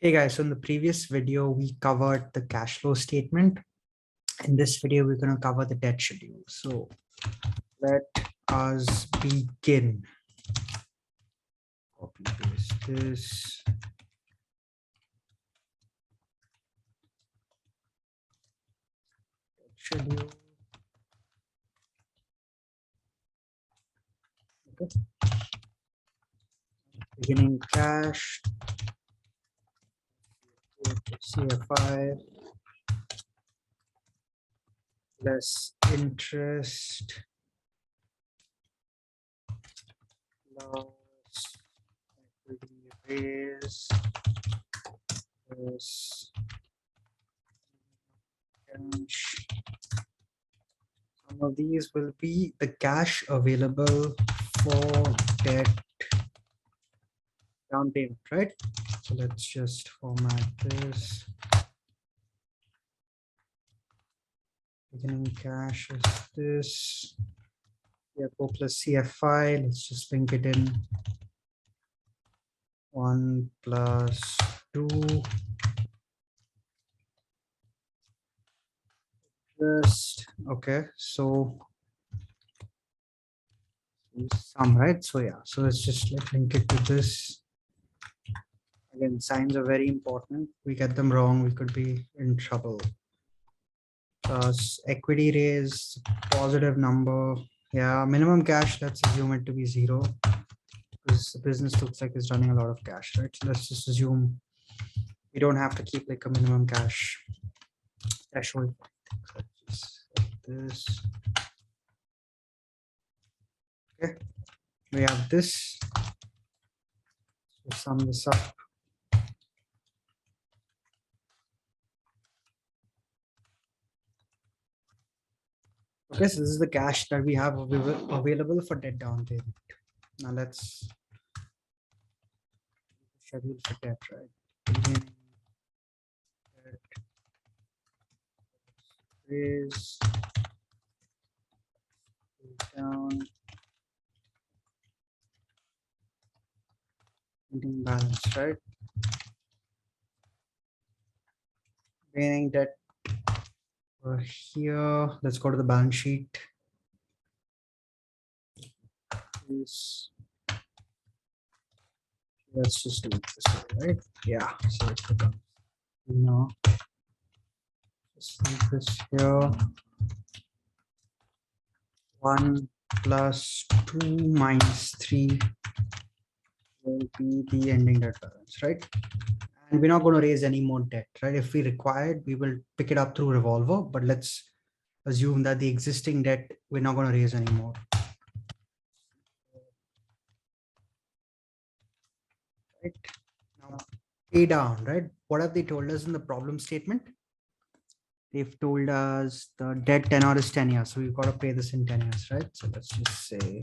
Hey guys, so in the previous video, we covered the cash flow statement. In this video, we're going to cover the debt schedule. So let us begin. Copy paste this. Debt schedule. Okay. Beginning cash. CFI less interest plus equity raise plus cash. Some of these will be the cash available for debt down payment, right? So let's just format this. Beginning cash is this. CFO plus CFI. Let's just link it in. 1 plus 2. Just okay. So sum, right? So yeah. So let's just link it to this. Again, signs are very important. We get them wrong, we could be in trouble. Plus equity raise, positive number. Yeah, minimum cash, let's assume it to be 0 because the business looks like it's running a lot of cash, right? So let's just assume we don't have to keep like a minimum cash threshold. So just like this. Okay, we have this. So sum this up. Okay, so this is the cash that we have available for debt down payment. Now let's schedule for debt, right? Beginning debt raise down ending balance, right? Remaining debt here. Let's go to the balance sheet. This. Let's just do it this way, right? Yeah. So it's becomes, just leave this here. 1 plus 2 minus 3 will be the ending debt balance, right? And we're not going to raise any more debt, right? If we required, we will pick it up through revolver, but let's assume that the existing debt, we're not going to raise anymore. Right now, pay down, right? What have they told us in the problem statement? They've told us the debt tenor is 10 years. So we've got to pay this in 10 years, right? So let's just say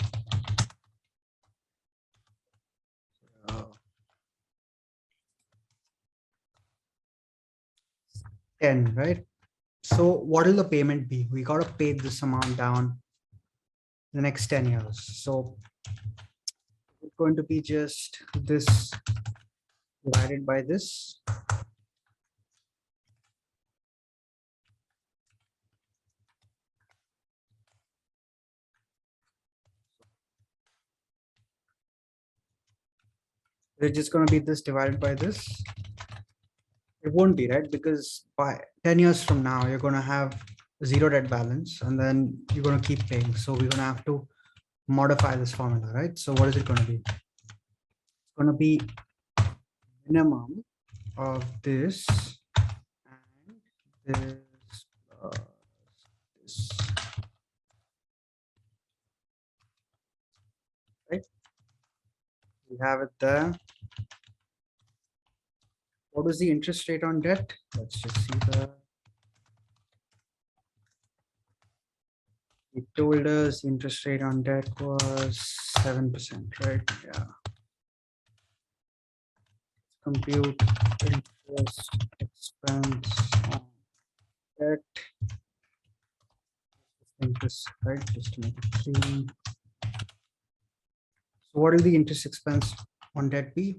10, right? So what will the payment be? We got to pay this amount down the next 10 years. So it's going to be just this divided by this. It's just going to be this divided by this. It won't be, right? Because by 10 years from now, you're going to have 0 debt balance and then you're going to keep paying. So we're going to have to modify this formula, right? So what is it going to be? It's going to be minimum of this and this plus this. Right? We have it there. What was the interest rate on debt? Let's just see that. It told us interest rate on debt was 7%, right? Yeah. Compute interest expense on debt. Interest, right? Just to make it clean. So what will the interest expense on debt be?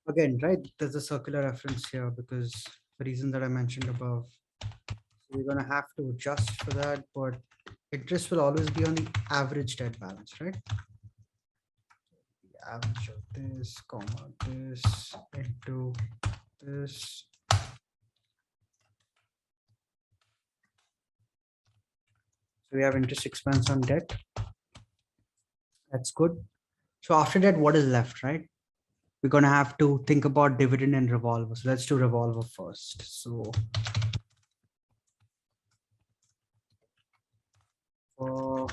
Again, right, there's a circular reference here because the reason that I mentioned above. So we're going to have to adjust for that, but interest will always be on the average debt balance, right? The average of this, comma, this, into this. So we have interest expense on debt. That's good. So after that, what is left, right? We're going to have to think about dividend and revolver. So let's do revolver first. So for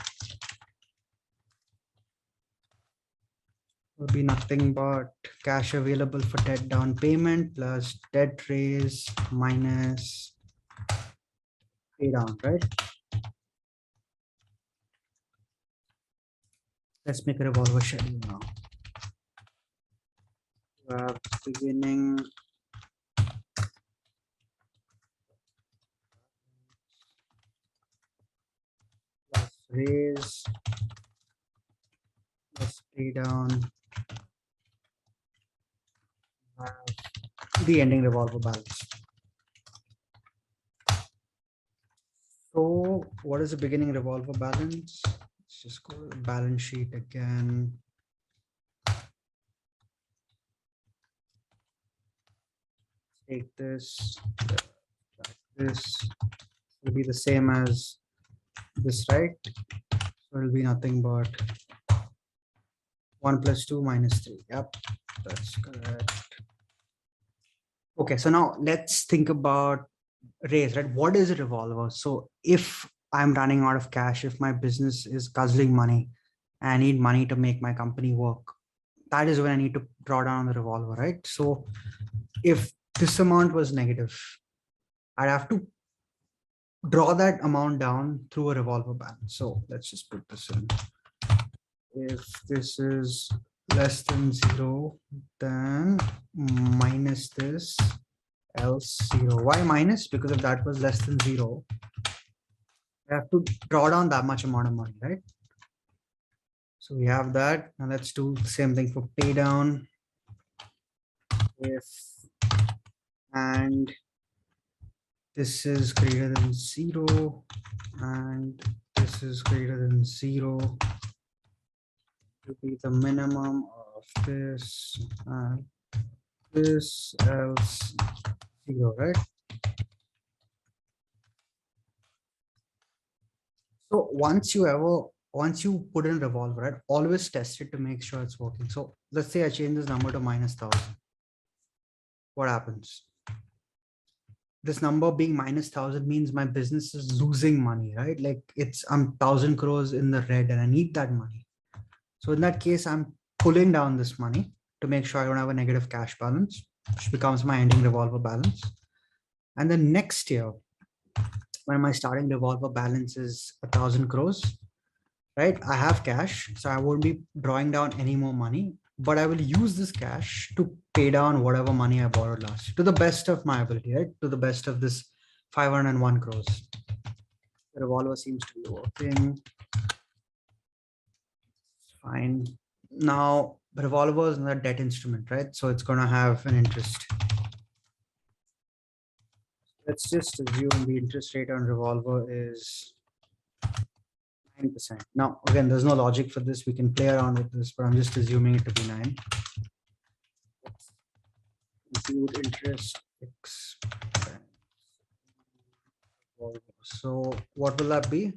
will be nothing but cash available for debt down payment plus debt raise minus pay down, right? Let's make a revolver schedule now. Beginning plus raise plus pay down, the ending revolver balance. So what is the beginning revolver balance? Let's just go to the balance sheet again. Take this will be the same as this, right? So it'll be nothing but 1 plus 2 minus 3. Yep, that's correct. Okay, so now let's think about raise, right? What is a revolver? So if I'm running out of cash, if my business is guzzling money, I need money to make my company work, that is when I need to draw down on the revolver, right? So if this amount was negative, I'd have to draw that amount down through a revolver balance. So let's just put this in. If this is less than 0, then minus this, else 0. Why minus? Because if that was less than 0, I have to draw down that much amount of money, right? So we have that. Now let's do the same thing for pay down. If and this is greater than 0 and this is greater than 0, to be the minimum of this and this, else 0, right? So once you put in revolver, right, always test it to make sure it's working. So let's say I change this number to minus 1000. What happens? This number being minus 1000 means my business is losing money, right? Like I'm 1000 crores in the red and I need that money. So in that case, I'm pulling down this money to make sure I don't have a negative cash balance, which becomes my ending revolver balance. And then next year, when my starting revolver balance is 1000 crores, right? I have cash, so I won't be drawing down any more money, but I will use this cash to pay down whatever money I borrowed last year to the best of my ability, right? To the best of this 501 crores. The revolver seems to be working. Fine. Now, revolver is not a debt instrument, right? So it's going to have an interest. Let's just assume the interest rate on revolver is 9%. Now, again, there's no logic for this. We can play around with this, but I'm just assuming it to be 9. Include interest expense. So what will that be?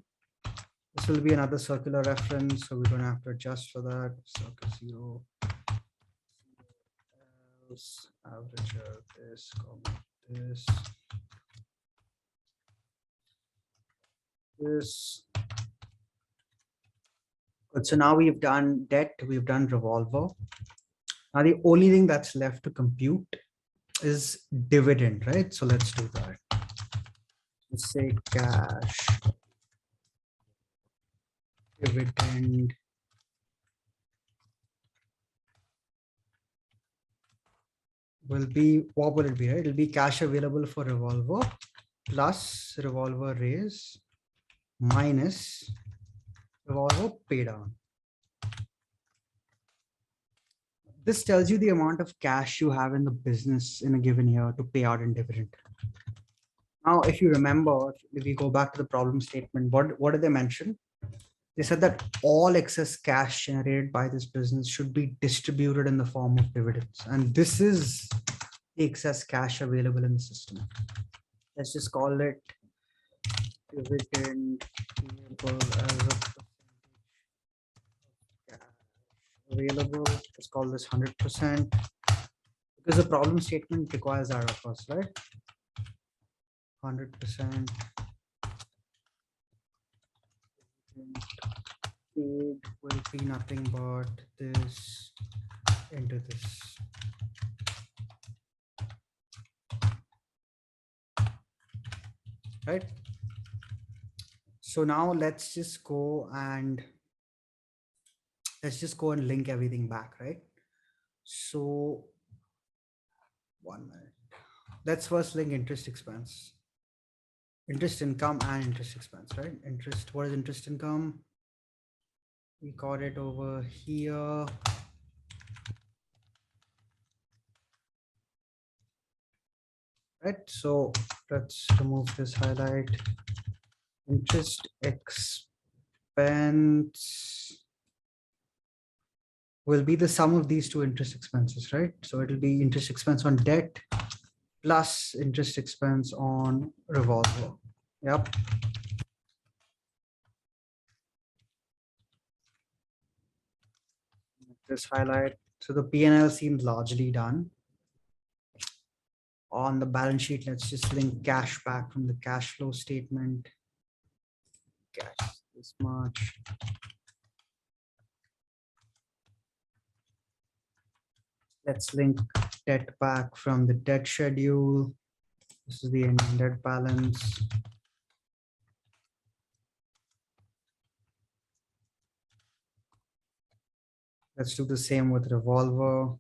This will be another circular reference. So we're going to have to adjust for that. Circle 0. Else, average of this, comma, this. This. Good. So now we've done debt, we've done revolver. Now the only thing that's left to compute is dividend, right? So let's do that. Let's say cash dividend will be, what will it be, right? It'll be cash available for revolver plus revolver raise minus revolver pay down. This tells you the amount of cash you have in the business in a given year to pay out in dividend. Now, if you remember, if we go back to the problem statement, what did they mention? They said that all excess cash generated by this business should be distributed in the form of dividends. And this is the excess cash available in the system. Let's just call it dividend payable as a percentage of cash available. Let's call this 100%, because the problem statement requires that of us, right? 100% paid will be nothing but this into this. Right? So now let's just go and link everything back, right? So 1 minute. Let's first link interest expense, interest income and interest expense, right? Interest, what is interest income? We got it over here. Right, so let's remove this highlight. Interest expense will be the sum of these two interest expenses, right? So it'll be interest expense on debt plus interest expense on revolver. Yep. This highlight. So the P&L seems largely done. On the balance sheet, let's just link cash back from the cash flow statement. Cash this much. Let's link debt back from the debt schedule. This is the ending debt balance. Let's do the same with revolver.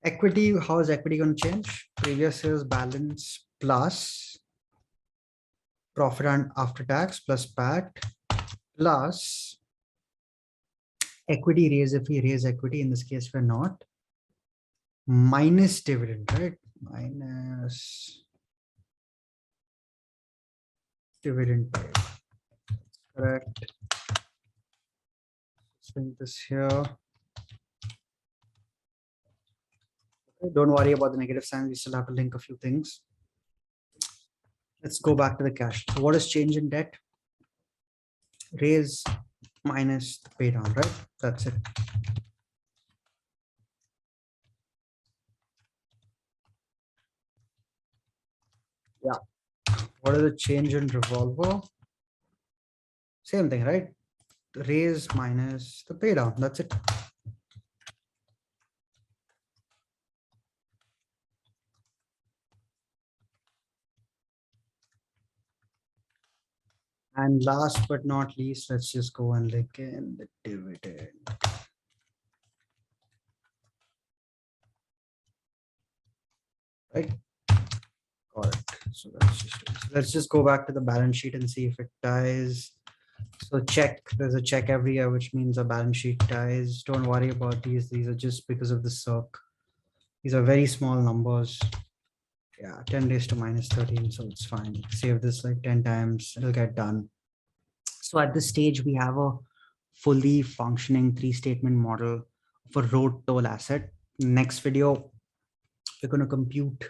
Equity, how is equity going to change? Previous year's balance plus profit and after tax plus PAT plus equity raise if we raise equity. In this case, we're not. Minus dividend, right? Minus dividend paid. Correct. Let's link this here. Okay, don't worry about the negative signs. We still have to link a few things. Let's go back to the cash. So what is change in debt? Raise minus the pay down, right? That's it. Yeah. What is the change in revolver? Same thing, right? Raise minus the pay down. That's it. And last but not least, let's just go and link in the dividend. Right? Got it. So let's just go back to the balance sheet and see if it ties. So check, there's a check every year, which means a balance sheet ties. Don't worry about these. These are just because of the circ. These are very small numbers. Yeah, 10 days to minus 13. So it's fine. Save this like 10 times. It'll get done. So at this stage, we have a fully functioning 3-statement model for road toll asset. Next video, we're going to compute.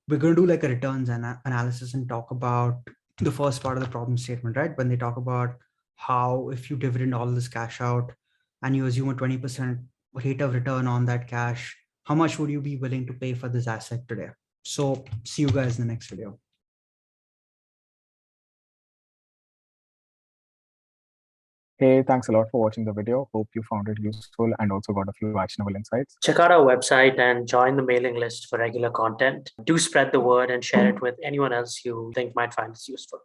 We're going to do like a returns analysis and talk about the first part of the problem statement, right? When they talk about how if you dividend all this cash out and you assume a 20% rate of return on that cash, how much would you be willing to pay for this asset today? So see you guys in the next video. Hey, thanks a lot for watching the video. Hope you found it useful and also got a few actionable insights. Check out our website and join the mailing list for regular content. Do spread the word and share it with anyone else you think might find this useful.